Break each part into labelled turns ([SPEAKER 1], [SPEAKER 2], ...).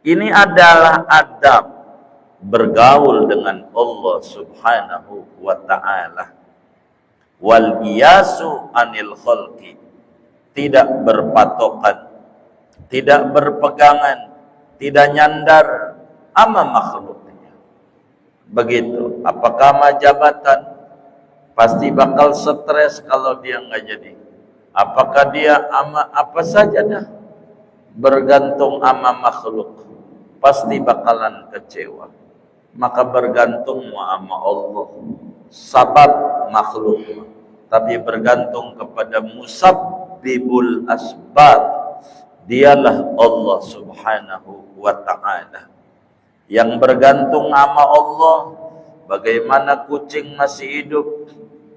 [SPEAKER 1] Ini adalah adab bergaul dengan Allah Subhanahu wa ta'ala. Wal qiyasu anil khalqi, tidak berpatokan, tidak berpegangan, tidak nyandar ama makhluknya. Begitu. Apakah sama jabatan pasti bakal stres kalau dia nggak jadi. Apakah dia ama apa saja dah bergantung ama makhluk, pasti bakalan kecewa. Maka bergantung sama Allah, sabab makhluk, tapi bergantung kepada musabbibul asbab, dialah Allah Subhanahu wa ta'ala. Yang bergantung sama Allah, bagaimana kucing masih hidup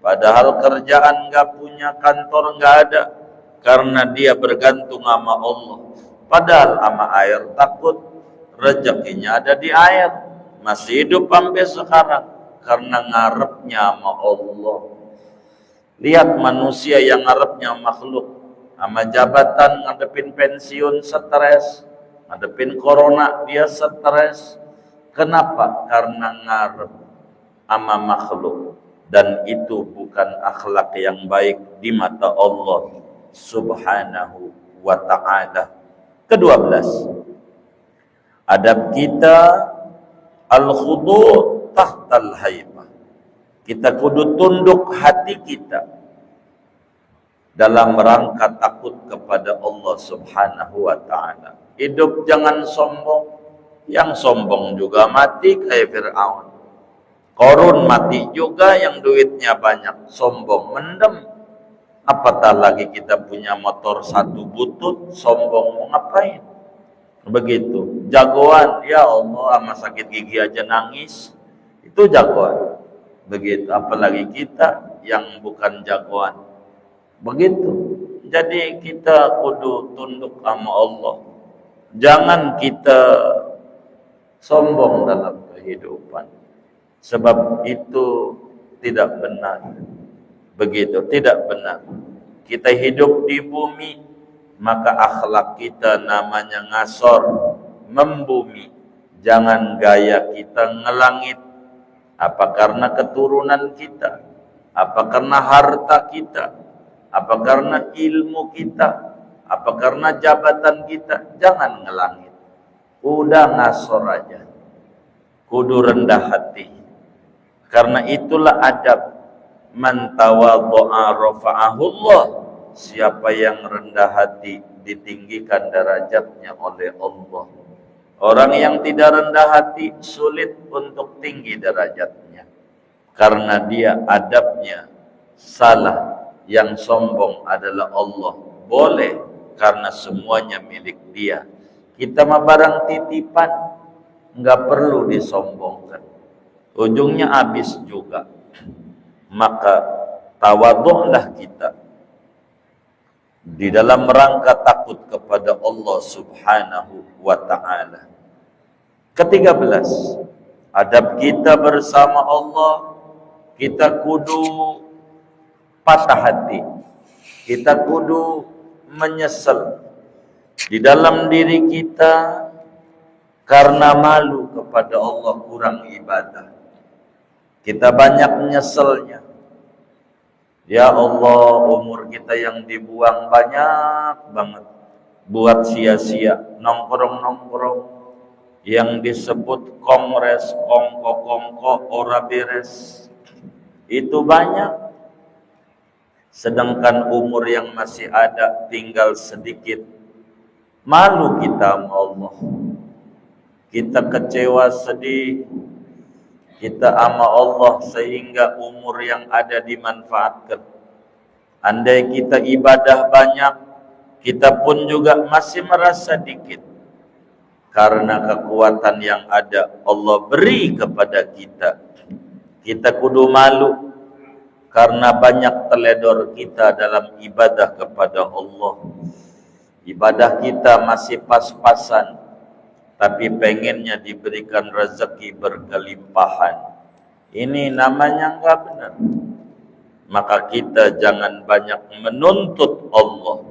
[SPEAKER 1] padahal kerjaan enggak punya, kantor enggak ada, karena dia bergantung sama Allah. Padahal sama air takut, rezekinya ada di air, masih hidup sampai sekarang karena ngarepnya sama Allah. Lihat manusia yang ngarepnya makhluk, sama jabatan ngadepin pensiun stres, ngadepin corona dia stres. Kenapa? Karena ngarep sama makhluk, dan itu bukan akhlak yang baik di mata Allah Subhanahu wa ta'ala. Ke-12, adab kita al-khudu' tahtal haibah. Kita kudu tunduk hati kita dalam rangka takut kepada Allah Subhanahu wa ta'ala. Hidup jangan sombong. Yang sombong juga mati kayak Fir'aun. Korun mati juga, yang duitnya banyak, sombong mendem. Apatah lagi kita punya motor satu butut, sombong mau ngapain? Begitu. Jagoan, ya Allah, sama sakit gigi aja nangis, itu jagoan. Begitu. Apalagi kita yang bukan jagoan. Begitu. Jadi kita kudu tunduk sama Allah. Jangan kita sombong dalam kehidupan. Sebab itu tidak benar. Begitu, tidak benar. Kita hidup di bumi, maka akhlak kita namanya ngasor, membumi. Jangan gaya kita ngelangit. Apa karena keturunan kita? Apa karena harta kita? Apa karena ilmu kita? Apa karena jabatan kita? Jangan ngelangit. Udah ngasor aja. Kudu rendah hati. Karena itulah adab. Man tawadhu'a rafa'ahullah. Siapa yang rendah hati ditinggikan derajatnya oleh Allah. Orang yang tidak rendah hati sulit untuk tinggi derajatnya. Karena dia adabnya salah. Yang sombong adalah Allah. Boleh karena semuanya milik dia. Kita mah barang titipan, enggak perlu disombongkan. Ujungnya habis juga. Maka tawadhu'lah kita di dalam rangka takut kepada Allah Subhanahu wa ta'ala. Ke-13, adab kita bersama Allah, kita kudu patah hati. Kita kudu menyesal di dalam diri kita karena malu kepada Allah kurang ibadah. Kita banyak menyesalnya. Ya Allah, umur kita yang dibuang banyak banget buat sia-sia, nongkrong-nongkrong yang disebut kongres, kongko-kongko, ora beres. Itu banyak. Sedangkan umur yang masih ada tinggal sedikit. Malu kita sama Allah. Kita kecewa, sedih kita sama Allah sehingga umur yang ada dimanfaatkan. Andai kita ibadah banyak, kita pun juga masih merasa dikit. Karena kekuatan yang ada Allah beri kepada kita. Kita kudu malu karena banyak teledor kita dalam ibadah kepada Allah. Ibadah kita masih pas-pasan, tapi pengennya diberikan rezeki berkelimpahan. Ini namanya enggak benar. Maka kita jangan banyak menuntut Allah,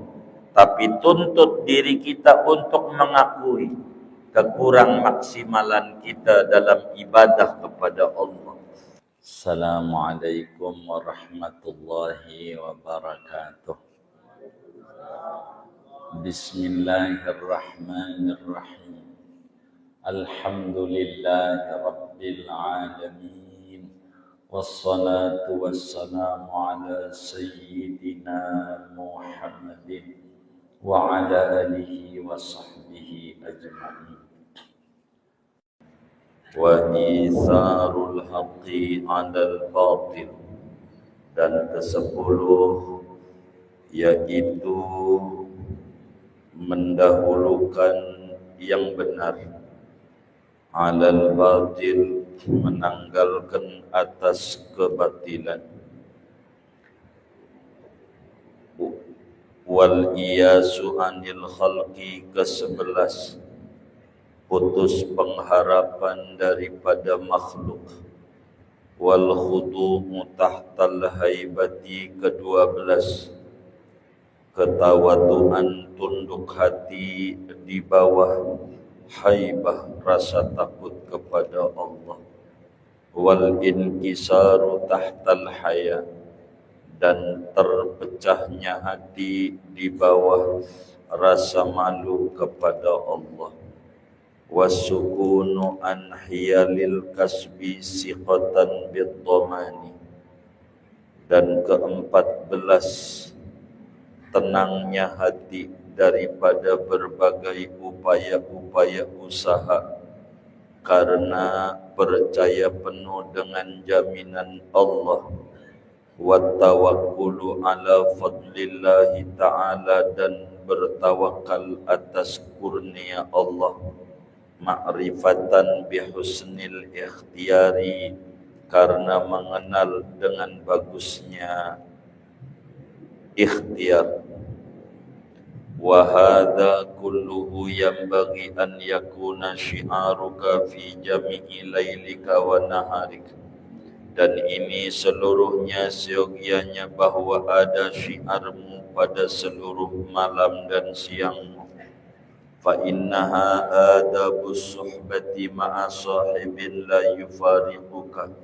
[SPEAKER 1] tapi tuntut diri kita untuk mengakui kekurang maksimalan kita dalam ibadah kepada Allah. Assalamualaikum warahmatullahi wabarakatuh. Bismillahirrahmanirrahim. Alhamdulillahi rabbil alamin. Wassalatu wassalamu ala sayyidina Muhammadin wa ala alihi wa sahbihi ajma'in. Wa itharul haqqi 'alal batil. Dan kesepuluh yaitu mendahulukan yang benar, 'alal batil, menanggalkan atas kebatilan. Wal iyasu anil khalqi, ke-11, putus pengharapan daripada makhluk. Wal khudu'u tahtal haibati, ke-12, ketawaduan, tunduk hati di bawah haibah, rasa takut kepada Allah. Wal inkisaru tahtal haya, dan terpecahnya hati di bawah rasa malu kepada Allah. Wasukunu an hiyalil kasbi siqatan bid-dhamani. Dan ke-14, tenangnya hati daripada berbagai upaya-upaya usaha karena percaya penuh dengan jaminan Allah. Wa tawakkulu ala fadlillahi ta'ala, dan bertawakal atas kurnia Allah. Ma'rifatan bihusnil ikhtiyari, karena mengenal dengan bagusnya ikhtiar. Wa hadza kulluhu yanbaghi an yakuna syi'aruka fi jami'i lailika wa naharika. Dan ini seluruhnya seyogianya bahwa ada syiarmu pada seluruh malam dan siangmu. Fa innaha adabus suhbati ma'a sahibin la yufariquka.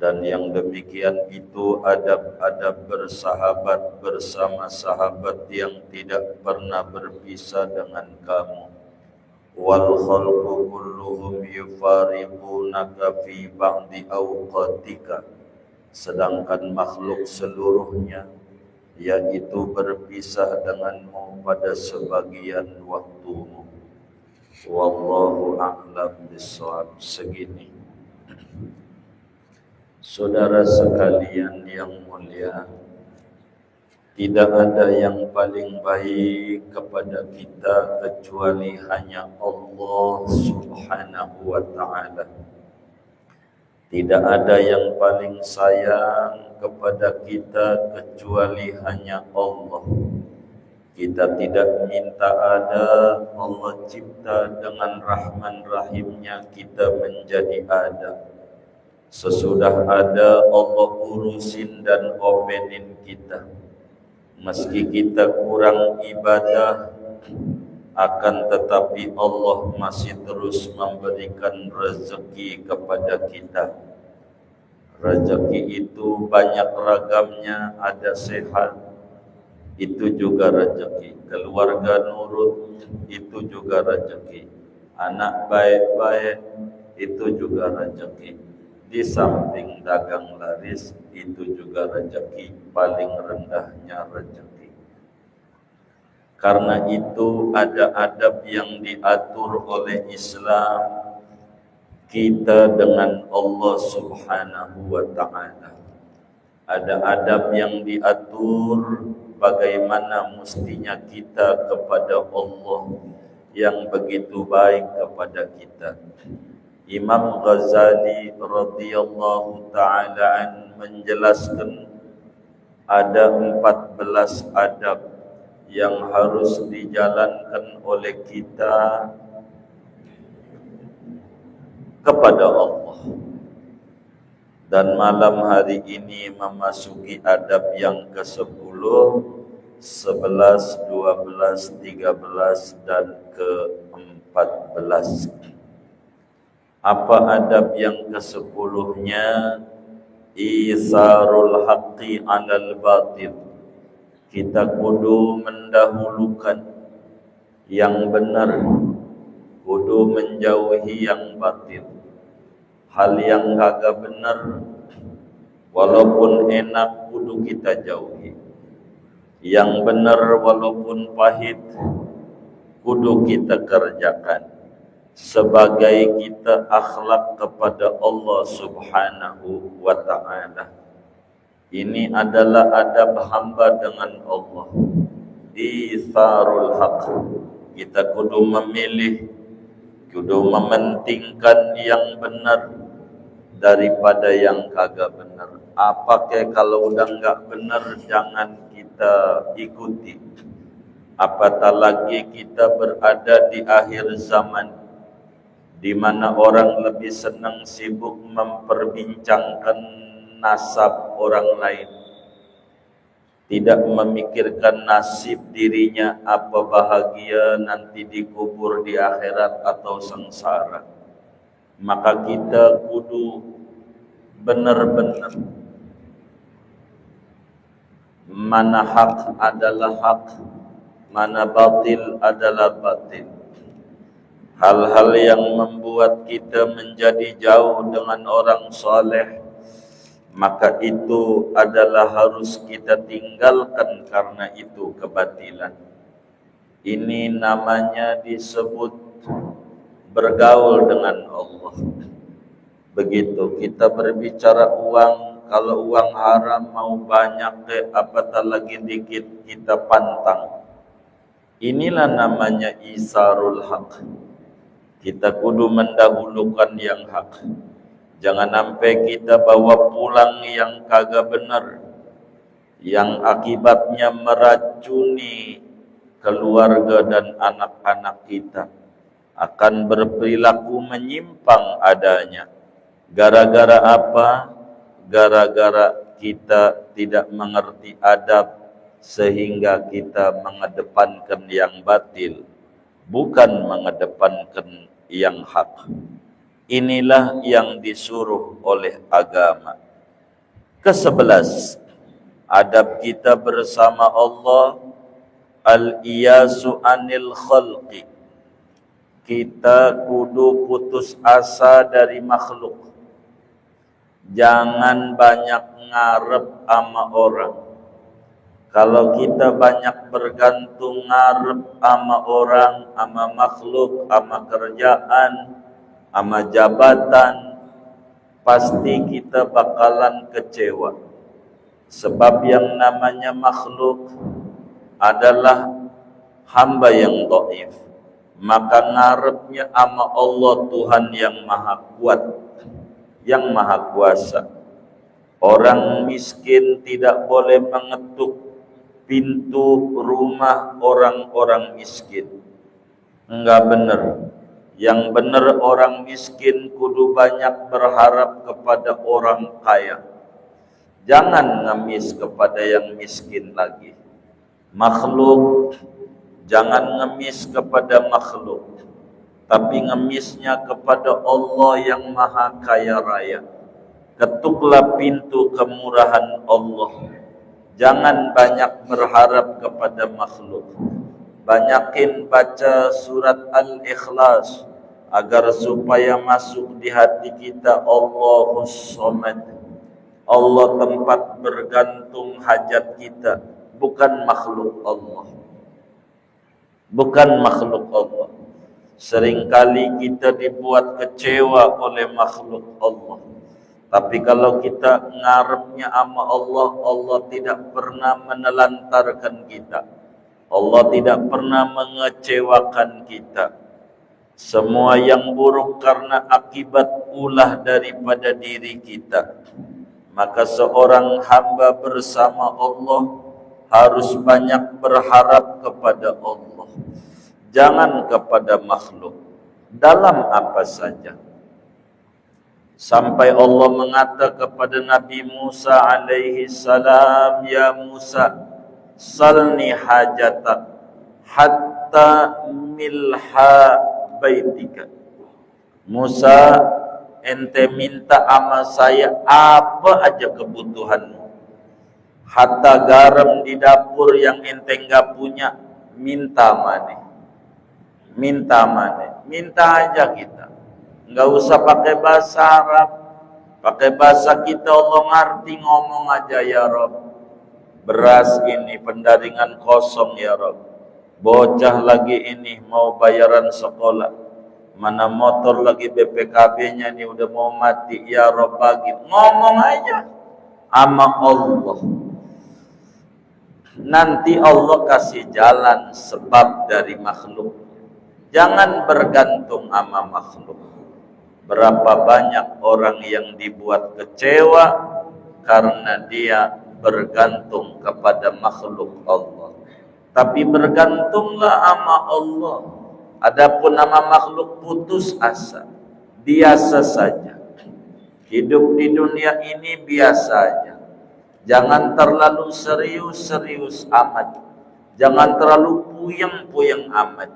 [SPEAKER 1] Dan yang demikian itu adab-adab bersahabat bersama sahabat yang tidak pernah berpisah dengan kamu. Wal khalqu kulluhum yufariqunaka fi ba'di awqatika. Sedangkan makhluk seluruhnya yaitu berpisah denganmu pada sebagian waktumu. Wallahu a'lam bishawab. Segini, saudara sekalian yang mulia, tidak ada yang paling baik kepada kita kecuali hanya Allah Subhanahu wa ta'ala. Tidak ada yang paling sayang kepada kita kecuali hanya Allah. Kita tidak minta ada, Allah cipta dengan rahman rahimnya kita menjadi ada. Sesudah ada, Allah urusin dan openin kita. Meski kita kurang ibadah, akan tetapi Allah masih terus memberikan rezeki kepada kita. Rezeki itu banyak ragamnya, ada sehat, itu juga rezeki. Keluarga nurut, itu juga rezeki. Anak baik-baik, itu juga rezeki. Di samping dagang laris, itu juga rezeki, paling rendahnya rezeki. Karena itu ada adab yang diatur oleh Islam kita dengan Allah Subhanahu wa ta'ala. Ada adab yang diatur bagaimana mestinya kita kepada Allah yang begitu baik kepada kita. Imam Ghazali radhiyallahu ta'ala an menjelaskan ada 14 adab yang harus dijalankan oleh kita kepada Allah. Dan malam hari ini memasuki adab yang ke-10, 11, 12, 13 dan ke-14. Apa adab yang ke-10-nya? Isarul haqqi 'alal batil. Kita kudu mendahulukan yang benar, kudu menjauhi yang batil. Hal yang kagak benar walaupun enak kudu kita jauhi. Yang benar walaupun pahit kudu kita kerjakan sebagai kita akhlak kepada Allah Subhanahu wa ta'ala. Ini adalah adab hamba dengan Allah. Isarul haq. Kita kudu memilih, kudu mementingkan yang benar daripada yang kagak benar. Apakah kalau udah enggak benar jangan kita ikuti. Apatah lagi kita berada di akhir zaman, di mana orang lebih senang sibuk memperbincangkan nasab orang lain, tidak memikirkan nasib dirinya, apa bahagia nanti dikubur di akhirat atau sengsara. Maka kita kudu benar-benar mana hak adalah hak, mana batil adalah batil. Hal-hal yang membuat kita menjadi jauh dengan orang soleh, maka itu adalah harus kita tinggalkan karena itu kebatilan. Ini namanya disebut bergaul dengan Allah. Begitu kita berbicara uang, kalau uang haram mau banyak apatah lagi dikit kita pantang. Inilah namanya isarul haq. Kita kudu mendahulukan yang hak. Jangan sampai kita bawa pulang yang kagak benar, yang akibatnya meracuni keluarga dan anak-anak kita, akan berperilaku menyimpang adanya. Gara-gara apa? Gara-gara kita tidak mengerti adab, sehingga kita mengedepankan yang batil, bukan mengedepankan yang hak. Inilah yang disuruh oleh agama. Ke-11, adab kita bersama Allah, al-iyasu anil khalqi. Kita kudu putus asa dari makhluk. Jangan banyak ngarep sama orang. Kalau kita banyak bergantung ngarep sama orang, sama makhluk, sama kerjaan, sama jabatan, pasti kita bakalan kecewa. Sebab yang namanya makhluk adalah hamba yang dhaif. Maka ngarepnya sama Allah Tuhan yang maha kuat, yang maha kuasa. Orang miskin tidak boleh mengetuk pintu rumah orang-orang miskin. Enggak benar. Yang benar orang miskin kudu banyak berharap kepada orang kaya. Jangan ngemis kepada yang miskin lagi. Makhluk, jangan ngemis kepada makhluk, tapi ngemisnya kepada Allah yang maha kaya raya. Ketuklah pintu kemurahan Allah. Jangan banyak berharap kepada makhluk. Banyakin baca surat Al-Ikhlas agar supaya masuk di hati kita Allahus Samad. Allah tempat bergantung hajat kita, bukan makhluk Allah. Bukan makhluk Allah. Seringkali kita dibuat kecewa oleh makhluk Allah. Tapi kalau kita ngarepnya sama Allah, Allah tidak pernah menelantarkan kita. Allah tidak pernah mengecewakan kita. Semua yang buruk karena akibat ulah daripada diri kita. Maka seorang hamba bersama Allah harus banyak berharap kepada Allah. Jangan kepada makhluk. Dalam apa saja. Sampai Allah mengata kepada Nabi Musa alaihi salam, "Ya Musa, salni hajata hatta milha baitika. Musa, ente minta sama saya apa aja kebutuhanmu. Hatta garam di dapur yang ente enggak punya, minta mane. Minta mane. Minta aja kita. Enggak usah pakai bahasa Arab. Pakai bahasa kita Allah ngerti, ngomong aja ya Rob. Beras ini pendaringan kosong ya Rob. Bocah lagi ini mau bayaran sekolah. Mana motor lagi BPKB-nya ini udah mau mati ya Rob bagi. Ngomong aja sama Allah. Nanti Allah kasih jalan sebab dari makhluk. Jangan bergantung sama makhluk. Berapa banyak orang yang dibuat kecewa karena dia bergantung kepada makhluk Allah. Tapi bergantunglah sama Allah. Adapun nama makhluk putus asa. Biasa saja. Hidup di dunia ini biasa aja. Jangan terlalu serius-serius amat. Jangan terlalu puyeng-puyeng amat.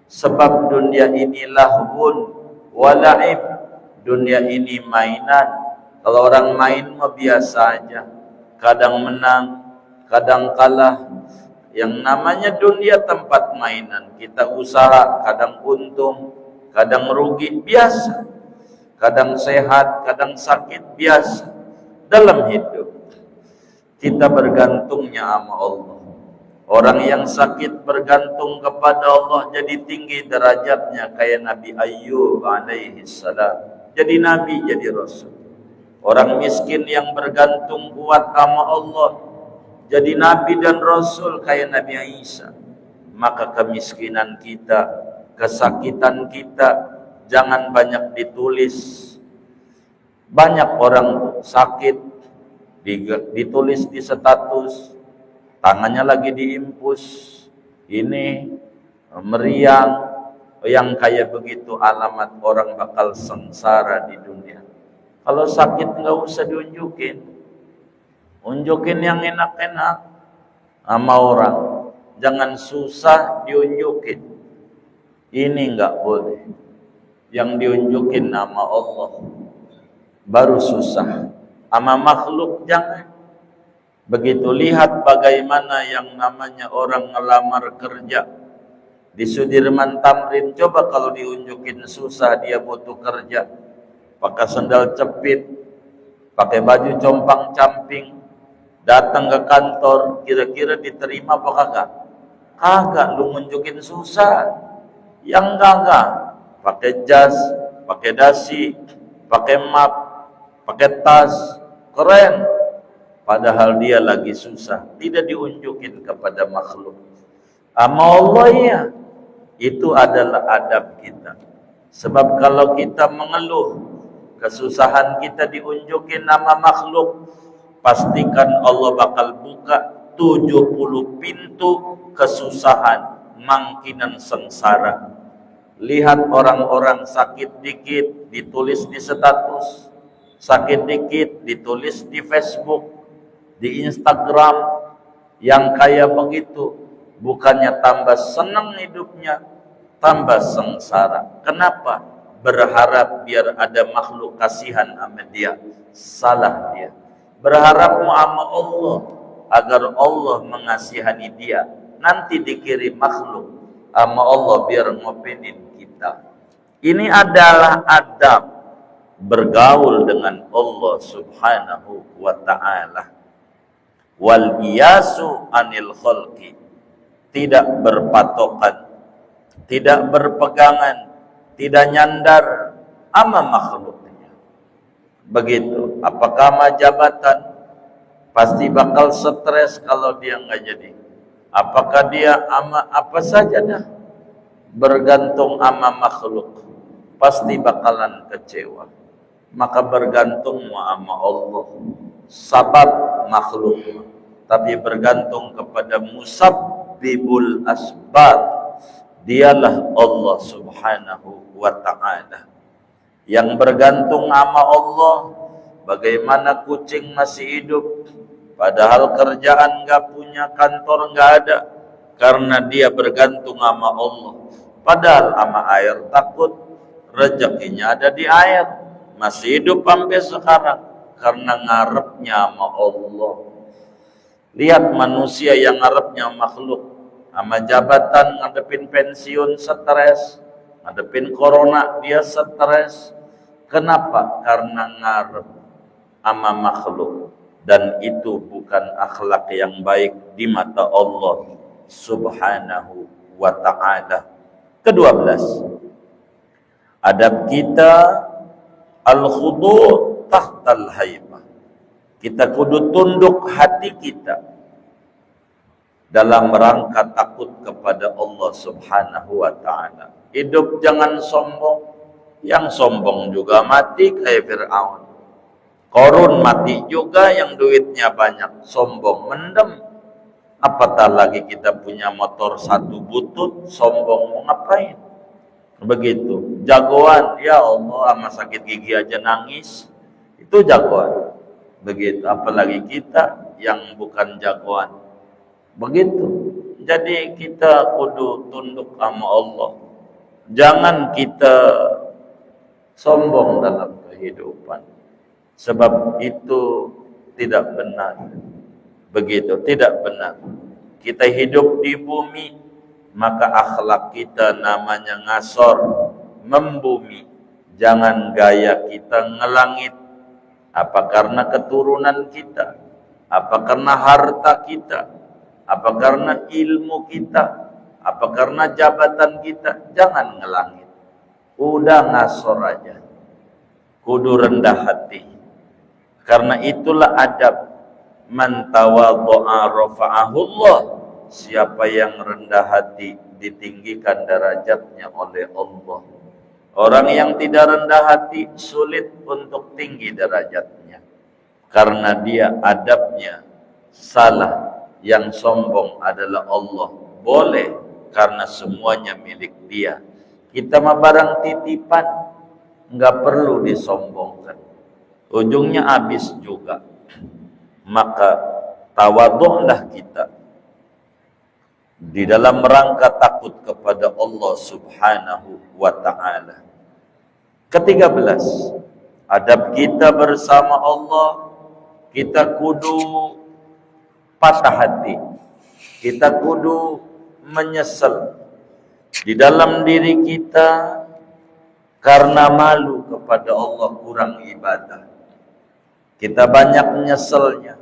[SPEAKER 1] Sebab dunia ini lahun wala'ib. Dunia ini mainan. Kalau orang main mah biasa aja. Kadang menang, kadang kalah. Yang namanya dunia tempat mainan. Kita usaha, kadang untung, kadang rugi, biasa. Kadang sehat, kadang sakit, biasa. Dalam hidup kita bergantungnya sama Allah. Orang yang sakit bergantung kepada Allah jadi tinggi derajatnya kayak Nabi Ayyub alaihi salam. Jadi nabi, jadi rasul. Orang miskin yang bergantung kuat sama Allah jadi nabi dan rasul kayak Nabi Isa. Maka kemiskinan kita, kesakitan kita jangan banyak ditulis. Banyak orang sakit ditulis di status, tangannya lagi diimpus, ini meriang, yang kayak begitu alamat orang bakal sengsara di dunia. Kalau sakit nggak usah diunjukin, unjukin yang enak-enak sama orang, jangan susah diunjukin. Ini nggak boleh, yang diunjukin nama Allah, baru susah. Sama makhluk jangan. Begitu lihat bagaimana yang namanya orang ngelamar kerja di Sudirman Tamrin, coba kalau diunjukin susah dia butuh kerja, pakai sandal cepit, pakai baju compang-camping, datang ke kantor, kira-kira diterima apa kagak? Kagak, lu nunjukin susah. Yang kagak, pakai jas, pakai dasi, pakai map, pakai tas, keren. Padahal dia lagi susah, tidak diunjukin kepada makhluk. Ama Allah ya, itu adalah adab kita. Sebab kalau kita mengeluh, kesusahan kita diunjukin nama makhluk, pastikan Allah bakal buka 70 pintu kesusahan, mangkinan sengsara. Lihat orang-orang sakit dikit ditulis di status, sakit dikit ditulis di Facebook, di Instagram, yang kayak begitu bukannya tambah senang hidupnya, tambah sengsara. Kenapa? Berharap biar ada makhluk kasihan sama dia. Salah dia. Berharap sama Allah agar Allah mengasihani dia. Nanti dikirim makhluk sama Allah biar ngopenin kita. Ini adalah adab bergaul dengan Allah subhanahu wa ta'ala. Wal iyasu anil khalqi, tidak berpatokan, tidak berpegangan, tidak nyandar sama makhluknya. Begitu. Apakah sama jabatan? Pasti bakal stres kalau dia nggak jadi. Apakah dia sama apa saja dah bergantung sama makhluk, pasti bakalan kecewa. Maka bergantung sama Allah, sabab makhluk, tapi bergantung kepada musabbibul asbab. Dialah Allah subhanahu wa ta'ala. Yang bergantung sama Allah, bagaimana kucing masih hidup, Padahal kerjaan nggak punya, kantor nggak ada, karena dia bergantung sama Allah. Padahal sama air takut, rezekinya ada di air, masih hidup sampai sekarang karena ngarepnya sama Allah. Lihat manusia yang ngarepnya makhluk, sama jabatan ngadepin pensiun stres, ngadepin corona dia stres. Kenapa? Karena ngarep sama makhluk, dan itu bukan akhlak yang baik di mata Allah Subhanahu wa ta'ala. Ke-12, adab kita al-khudu' tahtal haibah. Kita kudu tunduk hati kita dalam rangka takut kepada Allah Subhanahu wa ta'ala. Hidup jangan sombong. Yang sombong juga mati kayak Fir'aun. Korun mati juga yang duitnya banyak, sombong mendem. Apatah lagi kita punya motor 1 butut, sombong mau ngapain? Begitu. Jagoan, ya Allah, sama sakit gigi aja nangis. Itu jagoan. Begitu. Apalagi kita yang bukan jagoan. Begitu. Jadi kita kudu tunduk sama Allah. Jangan kita sombong dalam kehidupan. Sebab itu tidak benar. Begitu, tidak benar. Kita hidup di bumi, maka akhlak kita namanya ngasor, membumi. Jangan gaya kita ngelangit. Apa karena keturunan kita? Apa karena harta kita? Apa karena ilmu kita? Apa karena jabatan kita? Jangan ngelangit. Udah ngasor aja. Kudu rendah hati. Karena itulah adab. Man tawadhu'a rafa'ahullah. Siapa yang rendah hati ditinggikan derajatnya oleh Allah. Orang yang tidak rendah hati sulit untuk tinggi derajatnya. Karena dia adabnya salah. Yang sombong adalah Allah. Boleh karena semuanya milik dia. Kita mah barang titipan, nggak perlu disombongkan. Ujungnya habis juga. Maka tawadhu'lah kita di dalam rangka takut kepada Allah Subhanahu wa ta'ala. Ke-13, adab kita bersama Allah, kita kudu patah hati. Kita kudu menyesal di dalam diri kita karena malu kepada Allah kurang ibadah. Kita banyak nyeselnya.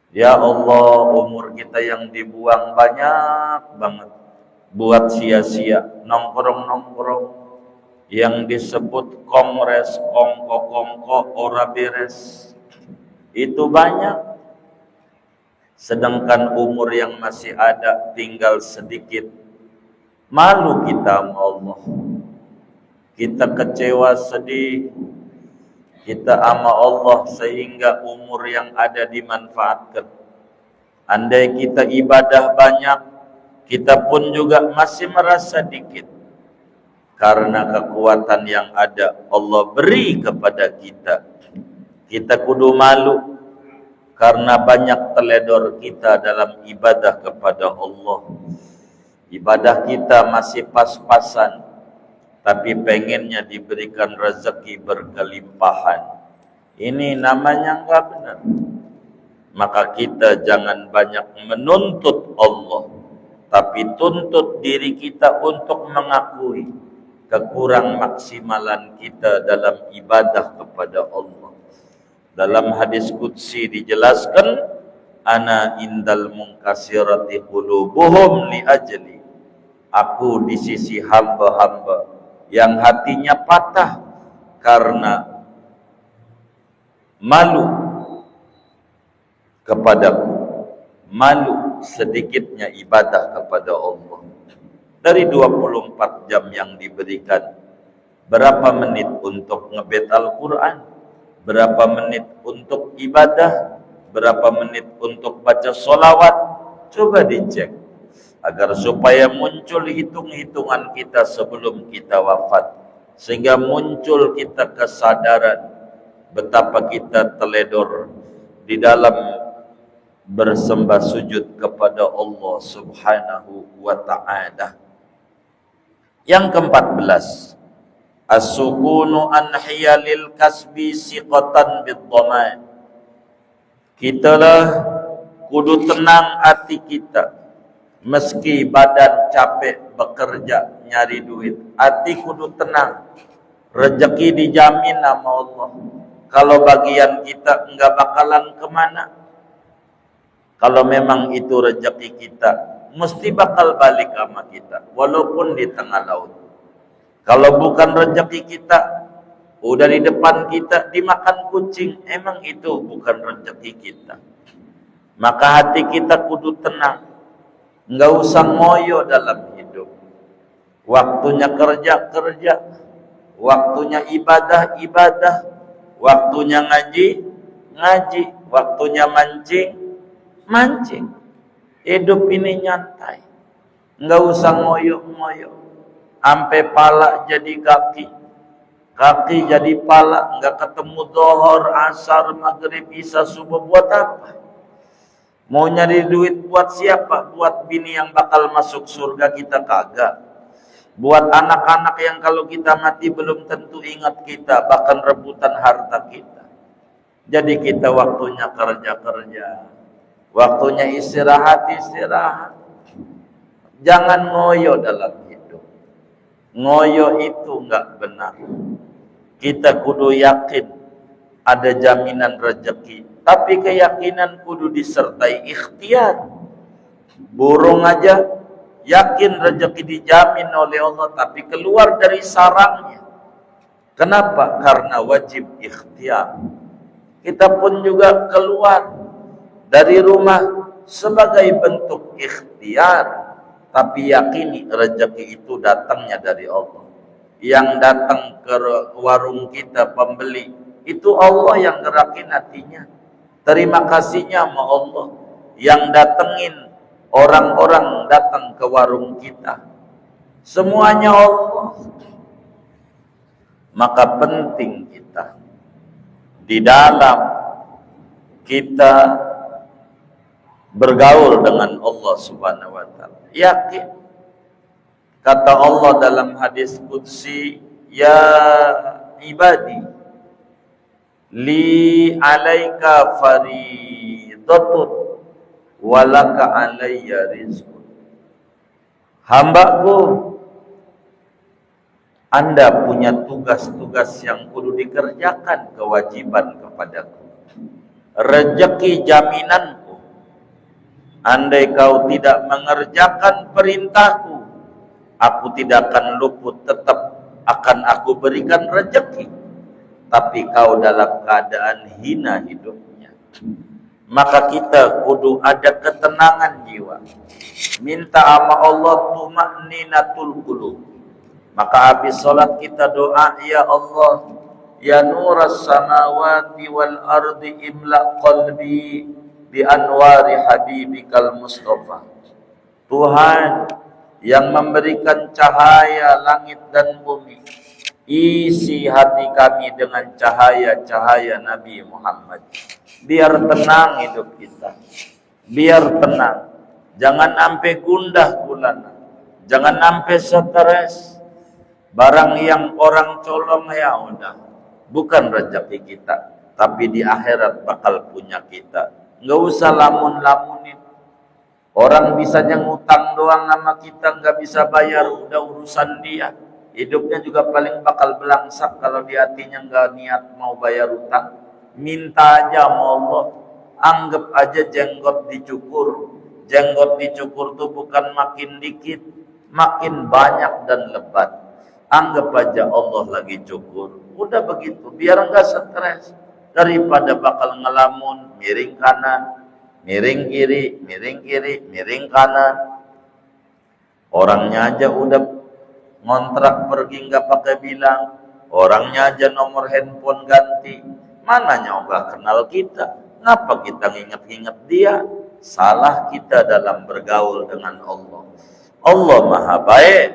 [SPEAKER 1] Ya Allah, umur kita yang dibuang banyak banget buat sia-sia, nongkrong-nongkrong yang disebut kongres, kongko-kongko, ora beres. Itu banyak. Sedangkan umur yang masih ada tinggal sedikit. Malu kita sama Allah. Kita kecewa, sedih kita sama Allah sehingga umur yang ada dimanfaatkan. Andai kita ibadah banyak, kita pun juga masih merasa dikit. Karena kekuatan yang ada Allah beri kepada kita. Kita kudu malu karena banyak teledor kita dalam ibadah kepada Allah. Ibadah kita masih pas-pasan, tapi pengennya diberikan rezeki berkelimpahan. Ini namanya enggak benar. Maka kita jangan banyak menuntut Allah, tapi tuntut diri kita untuk mengakui kekurang maksimalan kita dalam ibadah kepada Allah. Dalam hadis qudsi dijelaskan, ana indal munkasirati qulubuhum li ajli. Aku di sisi hamba-hamba yang hatinya patah karena malu kepadaku, malu sedikitnya ibadah kepada Allah. Dari 24 jam yang diberikan, berapa menit untuk ngebet Al-Quran, berapa menit untuk ibadah, berapa menit untuk baca sholawat? Coba dicek agar supaya muncul hitung-hitungan kita sebelum kita wafat, sehingga muncul kita kesadaran betapa kita teledor di dalam bersembah sujud kepada Allah Subhanahu wa ta'ala. Yang ke-14, as-sukunu an hiyalil kasbi siqatan bid-dhaman. Kita lah kudu tenang hati kita, meski badan capek bekerja nyari duit, hati kudu tenang. Rezeki dijamin sama Allah. Kalau bagian kita enggak bakalan kemana. Kalau memang itu rezeki kita, mesti bakal balik sama kita, walaupun di tengah laut. Kalau bukan rezeki kita, udah di depan kita dimakan kucing, emang itu bukan rezeki kita. Maka hati kita kudu tenang, enggak usah ngoyo dalam hidup. Waktunya kerja, kerja. Waktunya ibadah, ibadah. Waktunya ngaji, ngaji. Waktunya mancing, mancing. Hidup ini nyantai, enggak usah ngoyo-ngoyo. Sampai pala jadi kaki, kaki jadi pala, enggak ketemu zuhur, asar, maghrib, isya, subuh, buat apa? Mau nyari duit buat siapa? Buat bini yang bakal masuk surga kita kagak. Buat anak-anak yang kalau kita mati belum tentu ingat kita, bahkan rebutan harta kita. Jadi kita waktunya kerja-kerja, waktunya istirahat-istirahat. Jangan ngoyo dalam hidup. Ngoyo itu enggak benar. Kita kudu yakin ada jaminan rezeki, tapi keyakinan kudu disertai ikhtiar. Burung aja yakin rezeki dijamin oleh Allah, tapi keluar dari sarangnya. Kenapa? Karena wajib ikhtiar. Kita pun juga keluar dari rumah sebagai bentuk ikhtiar, tapi yakini rezeki itu datangnya dari Allah. Yang datang ke warung kita pembeli, itu Allah yang gerakin hatinya. Terima kasihnya sama Allah yang datengin orang-orang datang ke warung kita. Semuanya Allah. Maka penting kita di dalam kita bergaul dengan Allah Subhanahu wa taala, yakin. Kata Allah dalam hadis qudsi, ya ibadi li alaika faridatun walaka alayya rizqun. Hambaku, Anda punya tugas-tugas yang kudu dikerjakan, kewajiban kepadaku. Rezeki jaminanku. Andai kau tidak mengerjakan perintahku, aku tidak akan luput, tetap akan aku berikan rezeki. Tapi kau dalam keadaan hina hidupnya. Maka kita kudu ada ketenangan jiwa. Minta sama Allah tuma'ninatul qulub. Maka habis salat kita doa, ya Allah, ya nuras samawati wal ardi imla qalbi bi anwari habibikal mustafa. Tuhan yang memberikan cahaya langit dan bumi, isi hati kami dengan cahaya-cahaya Nabi Muhammad. Biar tenang hidup kita, biar tenang. Jangan sampai gundah gulana, jangan sampai stres. Barang yang orang colong ya udah, bukan rezeki kita, tapi di akhirat bakal punya kita. Nggak usah lamun-lamunin. Orang bisanya ngutang doang sama kita, nggak bisa bayar, udah urusan dia. Hidupnya juga paling bakal belangsak kalau di hatinya nggak niat mau bayar utang. Minta aja sama Allah. Anggap aja jenggot dicukur. Jenggot dicukur tuh bukan makin dikit, makin banyak dan lebat. Anggap aja Allah lagi cukur. Udah begitu, biar enggak stres. Daripada bakal ngelamun, miring kanan, miring kiri, miring kiri, miring kanan. Orangnya aja udah ngontrak pergi nggak pakai bilang. Orangnya aja nomor handphone ganti. Mananya nggak kenal kita. Ngapa kita nginget-nginget dia? Salah kita dalam bergaul dengan Allah. Allah Maha Baik.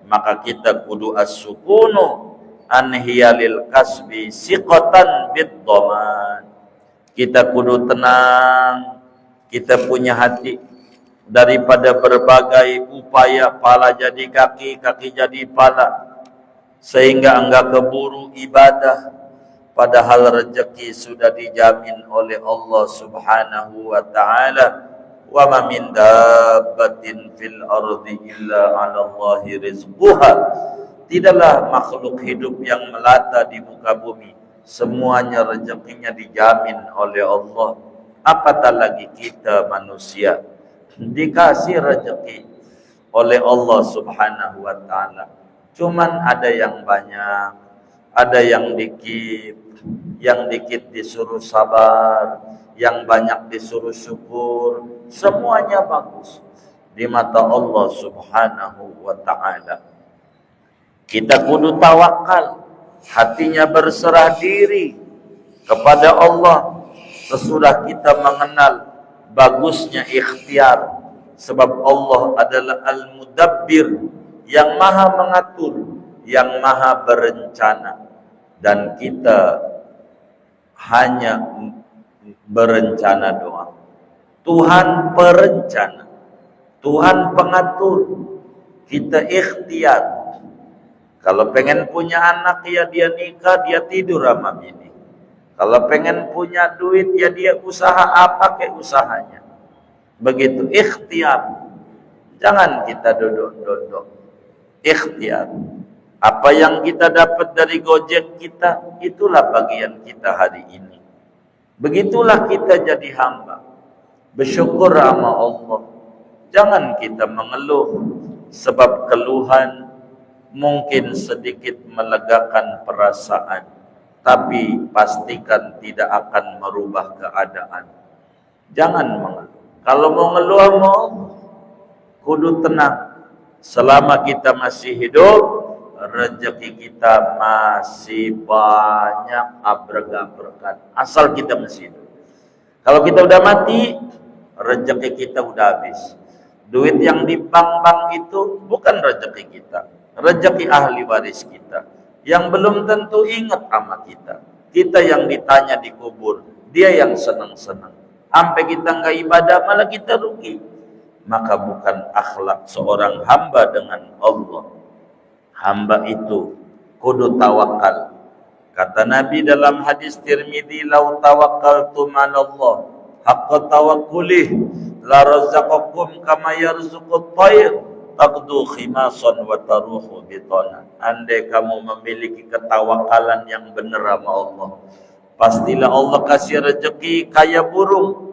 [SPEAKER 1] Maka kita kudu as-sukunu an hiyalil kasbi siqatan bid-dhaman. Kita kudu tenang kita punya hati daripada berbagai upaya pala jadi kaki, kaki jadi pala, sehingga enggak keburu ibadah, padahal rezeki sudah dijamin oleh Allah Subhanahu wa taala. Wa ma min dabbatin fil ardi illa 'ala Allahi rizquha. Tidaklah makhluk hidup yang melata di muka bumi, semuanya rezekinya dijamin oleh Allah. Apatah lagi kita manusia, dikasih rezeki oleh Allah Subhanahu wa taala. Cuman ada yang banyak, ada yang dikit. Yang dikit disuruh sabar, yang banyak disuruh syukur. Semuanya bagus di mata Allah Subhanahu wa taala. Kita kudu tawakal, hatinya berserah diri kepada Allah sesudah kita mengenal bagusnya ikhtiar. Sebab Allah adalah Al-Mudabbir, yang maha mengatur, yang maha berencana. Dan kita hanya berencana doang. Tuhan perencana, Tuhan pengatur, kita ikhtiar. Kalau pengen punya anak, ya dia nikah, dia tidur sama bini. Kalau pengen punya duit, ya dia usaha apa kayak usahanya. Begitu ikhtiar. Jangan kita duduk-duduk. Ikhtiar. Apa yang kita dapat dari Gojek kita, itulah bagian kita hari ini. Begitulah kita jadi hamba. Bersyukur sama Allah. Jangan kita mengeluh, sebab keluhan mungkin sedikit melegakan perasaan, tapi pastikan tidak akan merubah keadaan. Jangan mengeluh. Kalau mau ngeluh, kudu tenang. Selama kita masih hidup, rezeki kita masih banyak abrek-abrekan, asal kita masih hidup. Kalau kita udah mati, rezeki kita udah habis. Duit yang di bank-bank itu bukan rezeki kita, rezeki ahli waris kita, yang belum tentu ingat sama kita. Kita yang ditanya di kubur, dia yang senang-senang. Sampai kita nggak ibadah, malah kita rugi. Maka bukan akhlak seorang hamba dengan Allah. Hamba itu kudu tawakal. Kata Nabi dalam hadis Tirmidzi, "Lau tawakkaltum 'ala Allah haqqa tawakkulih la razaqakum kama yarzuqut tayr taqdu khimasan wa taruhu bitana." Andai kamu memiliki ketawakalan yang benar sama Allah, pastilah Allah kasih rezeki kayak burung.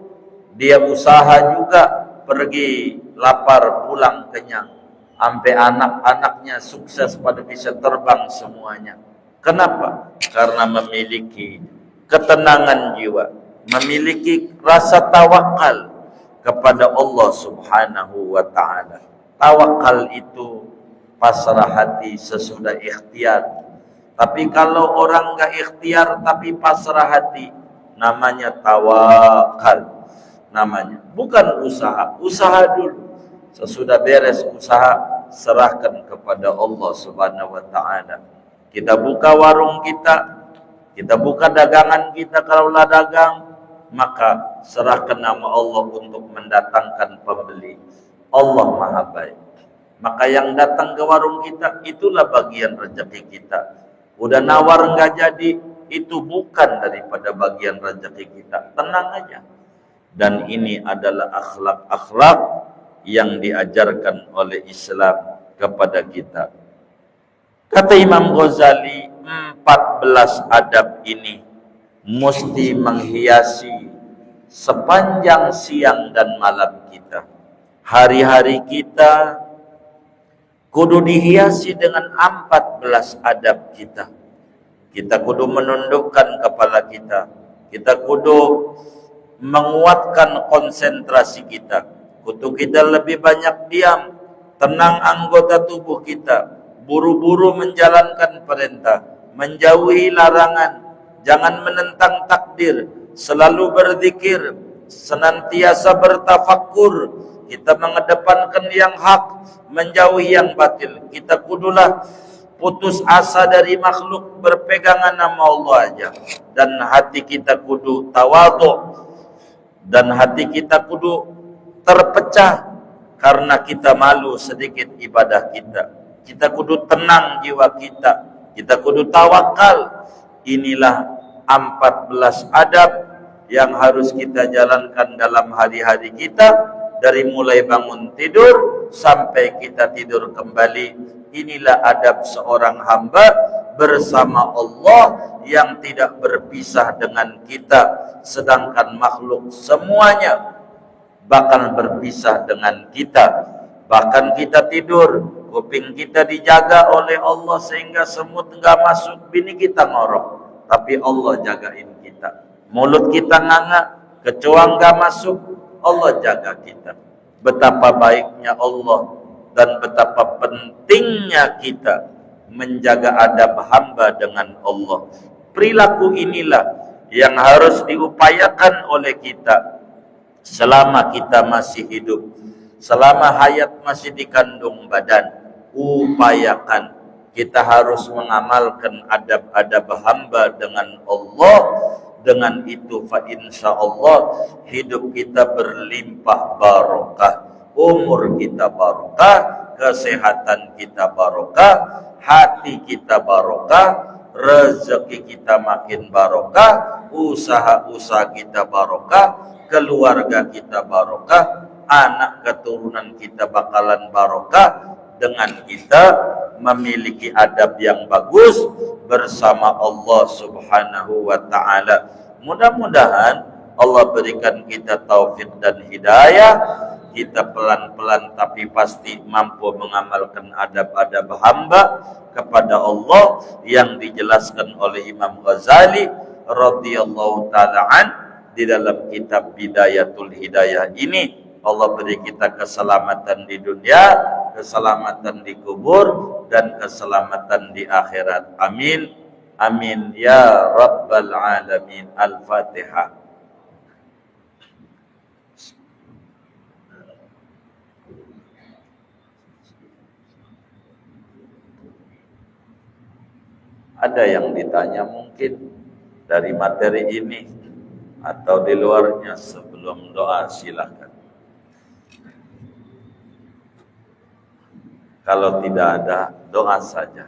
[SPEAKER 1] Dia usaha juga, pergi lapar pulang kenyang. Sampai anak-anaknya sukses pada bisa terbang semuanya. Kenapa? Karena memiliki ketenangan jiwa, memiliki rasa tawakal kepada Allah Subhanahu wa taala. Tawakal itu pasrah hati sesudah ikhtiar. Tapi kalau orang enggak ikhtiar tapi pasrah hati, namanya tawakal. Namanya bukan usaha. Usaha dulu. Sesudah beres usaha, serahkan kepada Allah Subhanahu wa taala. Kita buka warung kita buka dagangan kita, kalaulah dagang, maka serahkan nama Allah untuk mendatangkan pembeli. Allah Maha Baik. Maka yang datang ke warung kita, itulah bagian rezeki kita. Udah nawar enggak jadi, itu bukan daripada bagian rezeki kita. Tenang aja. Dan ini adalah akhlak-akhlak yang diajarkan oleh Islam kepada kita. Kata Imam Ghazali, 14 adab ini mesti menghiasi sepanjang siang dan malam kita. Hari-hari kita kudu dihiasi dengan 14 adab kita. Kita kudu menundukkan kepala kita. Kita kudu menguatkan konsentrasi kita. Kudu kita lebih banyak diam, tenang anggota tubuh kita, buru-buru menjalankan perintah, menjauhi larangan, jangan menentang takdir, selalu berzikir, senantiasa bertafakkur, kita mengedepankan yang hak, menjauhi yang batil. Kita kudulah putus asa dari makhluk, berpegangan nama Allah aja, dan hati kita kudu tawadhu. dan hati kita kudu terpecah karena kita malu sedikit ibadah kita. Kita kudu tenang jiwa kita. Kita kudu tawakal. Inilah 14 adab yang harus kita jalankan dalam hari-hari kita, dari mulai bangun tidur sampai kita tidur kembali. Inilah adab seorang hamba bersama Allah yang tidak berpisah dengan kita, sedangkan makhluk semuanya bakal berpisah dengan kita. Bahkan kita tidur, kuping kita dijaga oleh Allah sehingga semut enggak masuk, bini kita ngorok, tapi Allah jagain kita. Mulut kita nganga, kecoa enggak masuk, Allah jaga kita. Betapa baiknya Allah dan betapa pentingnya kita menjaga adab hamba dengan Allah. Perilaku inilah yang harus diupayakan oleh kita selama kita masih hidup, selama hayat masih dikandung badan. Upayakan, kita harus mengamalkan adab-adab hamba dengan Allah. Dengan itu fa insyaallah hidup kita berlimpah barokah, umur kita barokah, kesehatan kita barokah, hati kita barokah, rezeki kita makin barokah, usaha-usaha kita barokah, keluarga kita barokah, anak keturunan kita bakalan barokah, dengan kita memiliki adab yang bagus bersama Allah Subhanahu wa taala. Mudah-mudahan Allah berikan kita taufik dan hidayah. Kita pelan-pelan tapi pasti mampu mengamalkan adab-adab hamba kepada Allah yang dijelaskan oleh Imam Ghazali radhiyallahu taala an di dalam kitab Bidayatul Hidayah ini. Allah beri kita keselamatan di dunia, keselamatan di kubur, dan keselamatan di akhirat. Amin. Amin ya rabbal alamin. Al-Fatihah. Ada yang ditanya mungkin dari materi ini atau di luarnya, sebelum doa silakan. Kalau tidak ada, doa saja.